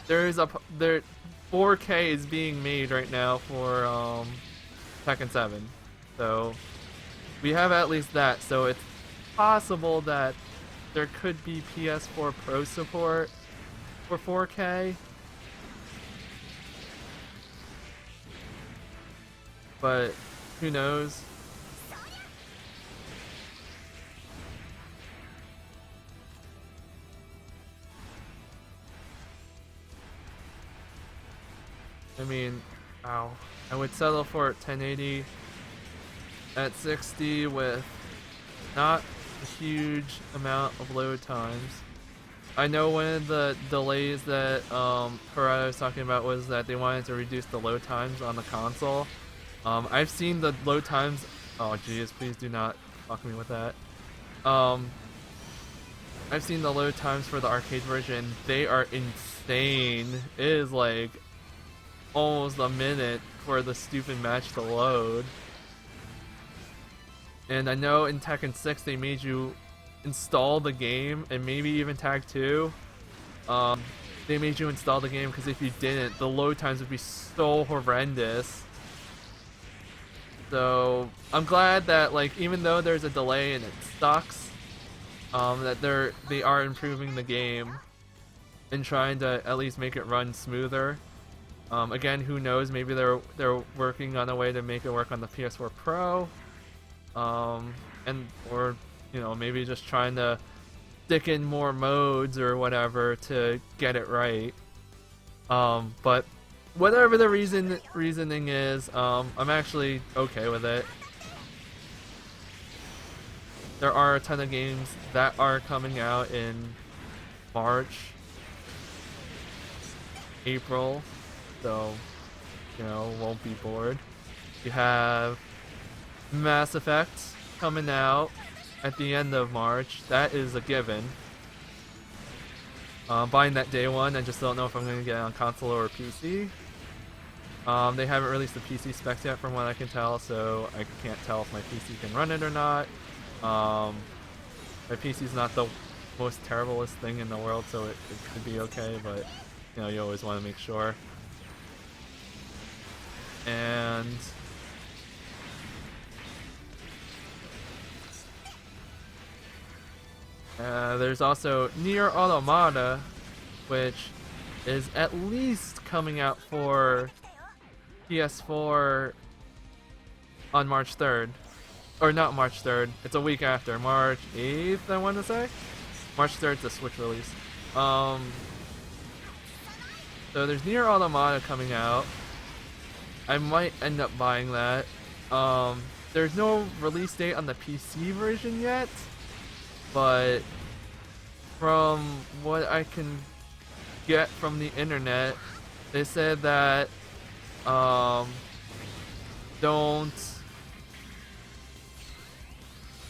there 4K is being made right now for Tekken 7, so we have at least that. So it's possible that there could be PS4 Pro support for 4K, but who knows? I mean, ow. I would settle for 1080 at 60 with not a huge amount of load times. I know one of the delays that Harada was talking about was that they wanted to reduce the load times on the console. I've seen the load times. Oh jeez, please do not fuck me with that. I've seen the load times for the arcade version. They are insane. It is like almost a minute for the stupid match to load. And I know in Tekken 6 they made you install the game, and maybe even Tag 2. They made you install the game because if you didn't, the load times would be so horrendous. So I'm glad that, like, even though there's a delay and it sucks, that they are improving the game and trying to at least make it run smoother. Again, who knows? Maybe they're working on a way to make it work on the PS4 Pro, or you know, maybe just trying to stick in more modes or whatever to get it right. But whatever the reasoning is, I'm actually okay with it. There are a ton of games that are coming out in March, April, so you know, won't be bored. You have Mass Effect coming out at the end of March. That is a given. Buying that day one. I just don't know if I'm going to get it on console or PC. They haven't released the PC specs yet from what I can tell, so I can't tell if my PC can run it or not. My PC is not the most terriblest thing in the world, so it could be okay, but you know, you always want to make sure. And there's also Nier Automata, which is at least coming out for PS4 on March 3rd. Or not March 3rd, it's a week after, March 8th I want to say? March 3rd is the Switch release. So there's Nier Automata coming out. I might end up buying that. There's no release date on the PC version yet, but from what I can get from the internet, they said that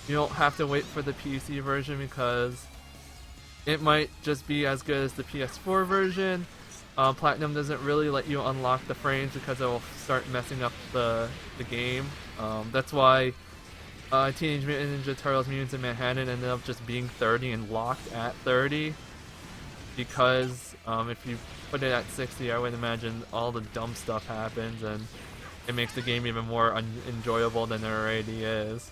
you don't have to wait for the PC version because it might just be as good as the PS4 version. Platinum doesn't really let you unlock the frames because it will start messing up the game. That's why Teenage Mutant Ninja Turtles Mutants in Manhattan ended up just being 30 and locked at 30. Because if you put it at 60, I would imagine all the dumb stuff happens and it makes the game even more unenjoyable than it already is.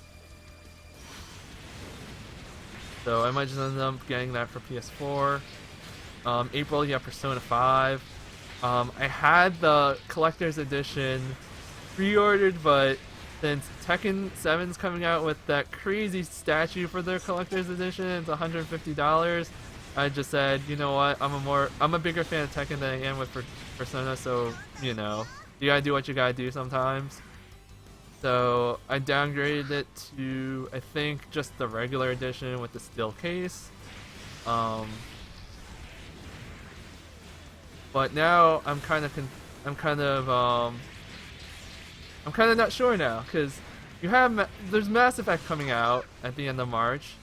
So I might just end up getting that for PS4. April, you have Persona 5. I had the collector's edition pre-ordered, but since Tekken 7's coming out with that crazy statue for their collector's edition, it's $150. I just said, you know what, I'm a bigger fan of Tekken than I am with Persona, so you know, you gotta do what you gotta do sometimes. So I downgraded it to, I think, just the regular edition with the steel case. But now I'm kind of not sure now, because there's Mass Effect coming out at the end of March,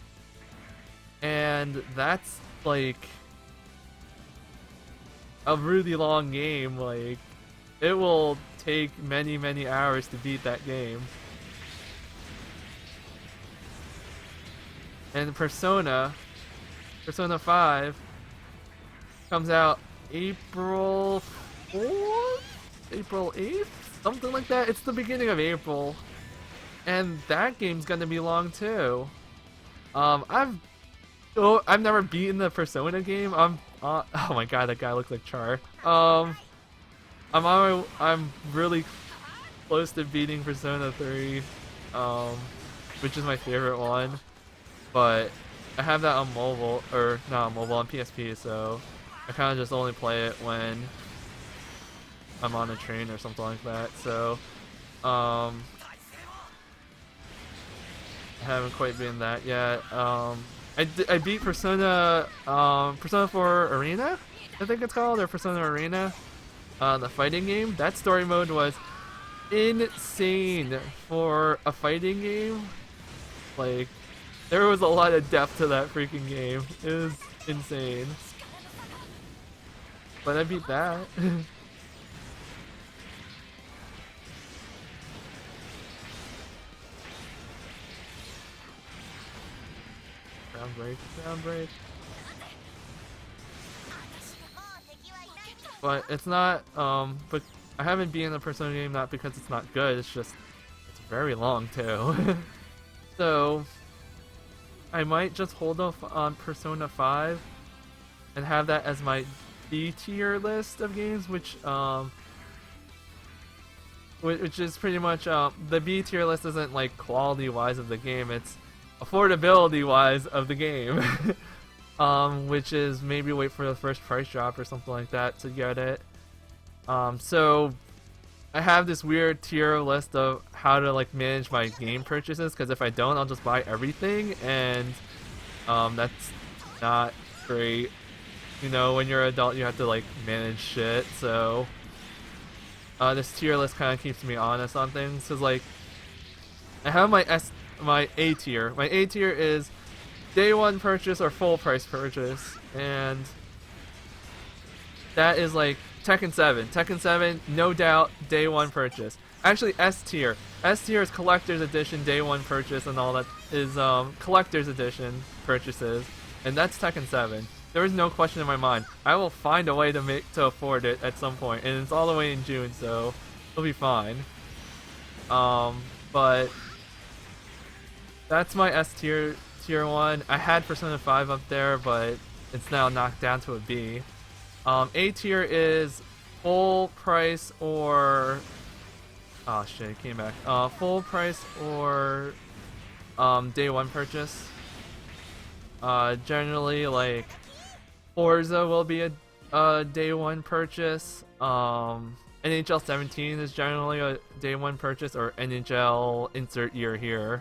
and that's like a really long game. Like, it will take many hours to beat that game. And Persona 5 comes out April 4th? April 8th? Something like that. It's the beginning of April. And that game's gonna be long too. I've never beaten the Persona game. Oh my god, that guy looks like Char. I'm really close to beating Persona 3, which is my favorite one. But I have that on mobile, or not on mobile, on PSP, so I kind of just only play it when I'm on a train or something like that. So I haven't quite been that yet. I beat Persona 4 Arena, I think it's called, or Persona Arena, the fighting game. That story mode was insane for a fighting game. Like, There was a lot of depth to that freaking game. It was insane. But I beat that. Ground break, ground break. But it's not, but I haven't beaten the Persona game not because it's not good, it's just, it's very long too. So, I might just hold off on Persona 5 and have that as my B tier list of games, which is pretty much, the B tier list isn't like quality wise of the game, it's affordability wise of the game. Which is maybe wait for the first price drop or something like that to get it. So I have this weird tier list of how to like manage my game purchases, because if I don't, I'll just buy everything, and that's not great. You know, when you're an adult, you have to like manage shit. So this tier list kind of keeps me honest on things. Cause like I have my A tier. My A tier is day one purchase or full price purchase, and that is like Tekken 7. Tekken 7, no doubt, day one purchase. Actually, S tier. S tier is collector's edition, day one purchase, and all that is collector's edition purchases, and that's Tekken 7. There is no question in my mind. I will find a way to afford it at some point, and it's all the way in June, so it'll be fine. But that's my S tier. Tier 1. I had Persona 5 up there, but it's now knocked down to a B. A tier is full price or... Oh shit, it came back. Full price or day one purchase. Generally, like, Forza will be a day one purchase. NHL 17 is generally a day one purchase, or NHL insert year here.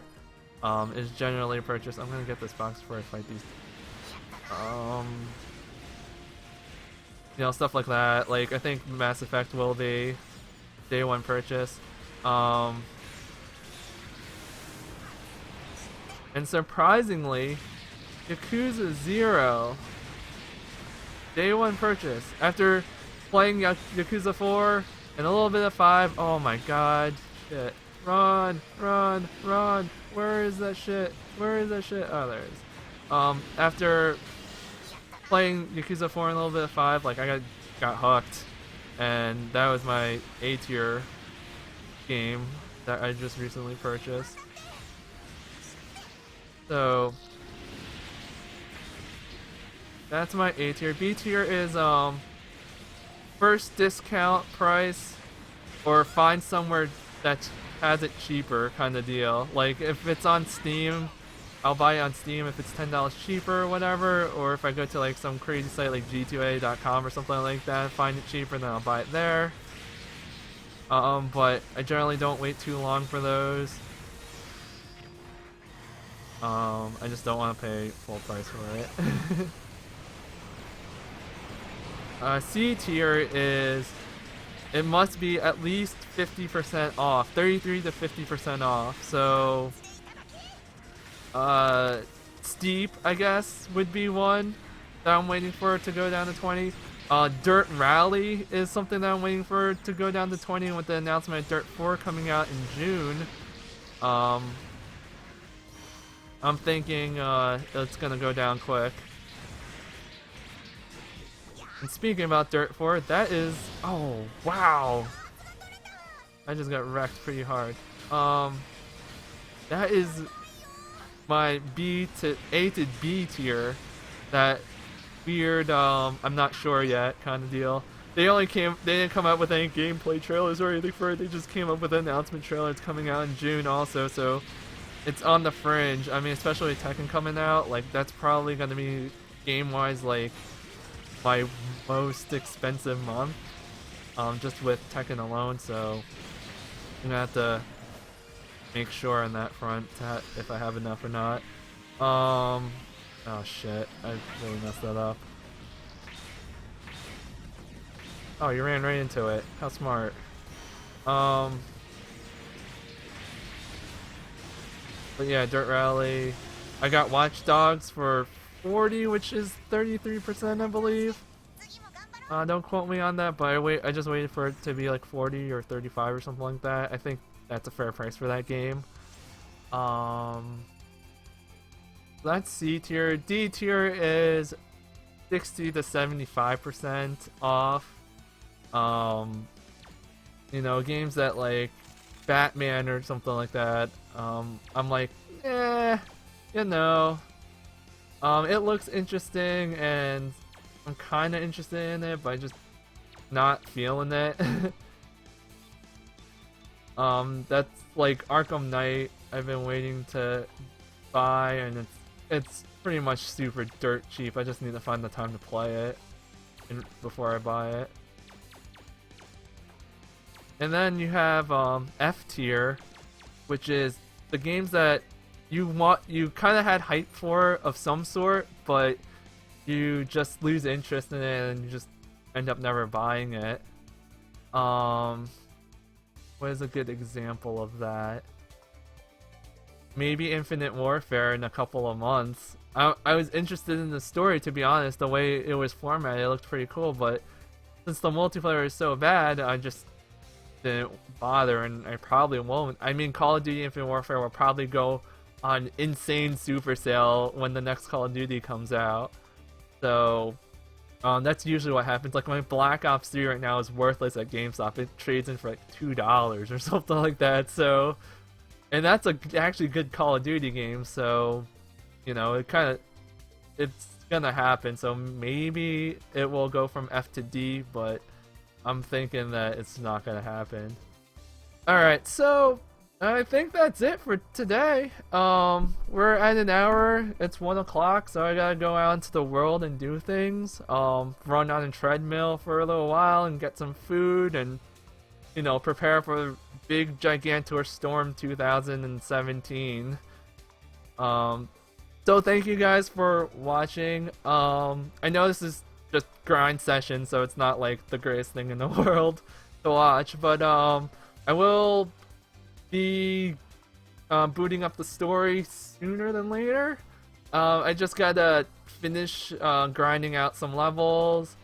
Is generally purchased. I'm gonna get this box before I fight these. You know, stuff like that. Like, I think Mass Effect will be day one purchase. And surprisingly, Yakuza 0 day one purchase. After playing Yakuza 4 and a little bit of 5, oh my god, shit. Run, run, run. Where is that shit? Where is that shit? Oh, there it is. After playing Yakuza 4 and a little bit of 5, like, I got hooked. And that was my A tier game that I just recently purchased. So that's my A tier. B tier is first discount price, or find somewhere that has it cheaper kind of deal. Like, if it's on Steam, I'll buy it on Steam if it's $10 cheaper or whatever, or if I go to like some crazy site like g2a.com or something like that, find it cheaper, then I'll buy it there. But I generally don't wait too long for those. I just don't want to pay full price for it. C tier is, it must be at least 50% off, 33 to 50% off. So, Steep, I guess, would be one that I'm waiting for to go down to 20. Dirt Rally is something that I'm waiting for to go down to 20, with the announcement of Dirt 4 coming out in June. I'm thinking it's gonna go down quick. And speaking about Dirt 4, that is... Oh, wow! I just got wrecked pretty hard. That is my A to B tier. That weird, I'm not sure yet kind of deal. They didn't come out with any gameplay trailers or anything for it. They just came up with an announcement trailer. It's coming out in June also, so it's on the fringe. I mean, especially with Tekken coming out, like, that's probably gonna be, game-wise, like, my most expensive month, just with Tekken alone, so I'm gonna have to make sure on that front if I have enough or not. Oh shit, I really messed that up. Oh, you ran right into it. How smart. But yeah, Dirt Rally. I got Watch Dogs for 40, which is 33%, I believe. Don't quote me on that, but I just waited for it to be like 40 or 35 or something like that. I think that's a fair price for that game. That's C tier. D tier is 60 to 75% off. You know, games that like Batman or something like that. I'm like, you know. It looks interesting and I'm kind of interested in it, but just not feeling it. That's like Arkham Knight. I've been waiting to buy, and it's pretty much super dirt cheap. I just need to find the time to play it before I buy it. And then you have F tier, which is the games that you kind of had hype for of some sort, but you just lose interest in it and you just end up never buying it. What is a good example of that? Maybe Infinite Warfare in a couple of months. I was interested in the story, to be honest. The way it was formatted, it looked pretty cool, but since the multiplayer is so bad, I just didn't bother, and I probably won't. I mean, Call of Duty Infinite Warfare will probably go on insane super sale when the next Call of Duty comes out. So that's usually what happens. Like my Black Ops 3 right now is worthless at GameStop. It trades in for like $2 or something like that. So, and that's a actually good Call of Duty game. So, you know, it's gonna happen. So maybe it will go from F to D, but I'm thinking that it's not gonna happen. All right, so I think that's it for today. We're at an hour. It's 1 o'clock, so I gotta go out into the world and do things. Run on a treadmill for a little while and get some food, and you know, prepare for big Gigantor Storm 2017. So thank you guys for watching. I know this is just grind session, so it's not like the greatest thing in the world to watch, but I will be booting up the story sooner than later. I just gotta finish grinding out some levels,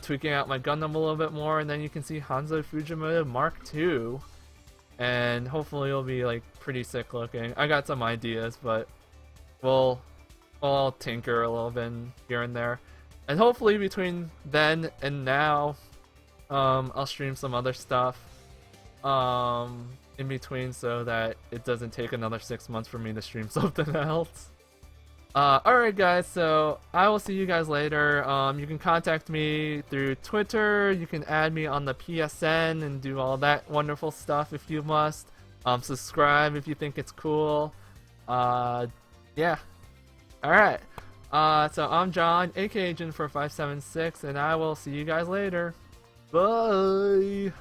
tweaking out my Gundam a little bit more, and then you can see Hanzo Fujimoto Mark II, and hopefully it'll be like pretty sick looking. I got some ideas, but I'll tinker a little bit here and there, and hopefully between then and now, I'll stream some other stuff in between so that it doesn't take another 6 months for me to stream something else. Alright guys, so I will see you guys later. You can contact me through Twitter, you can add me on the PSN and do all that wonderful stuff if you must. Subscribe if you think it's cool. Yeah. Alright. So I'm John, aka Jin4576, and I will see you guys later. Bye!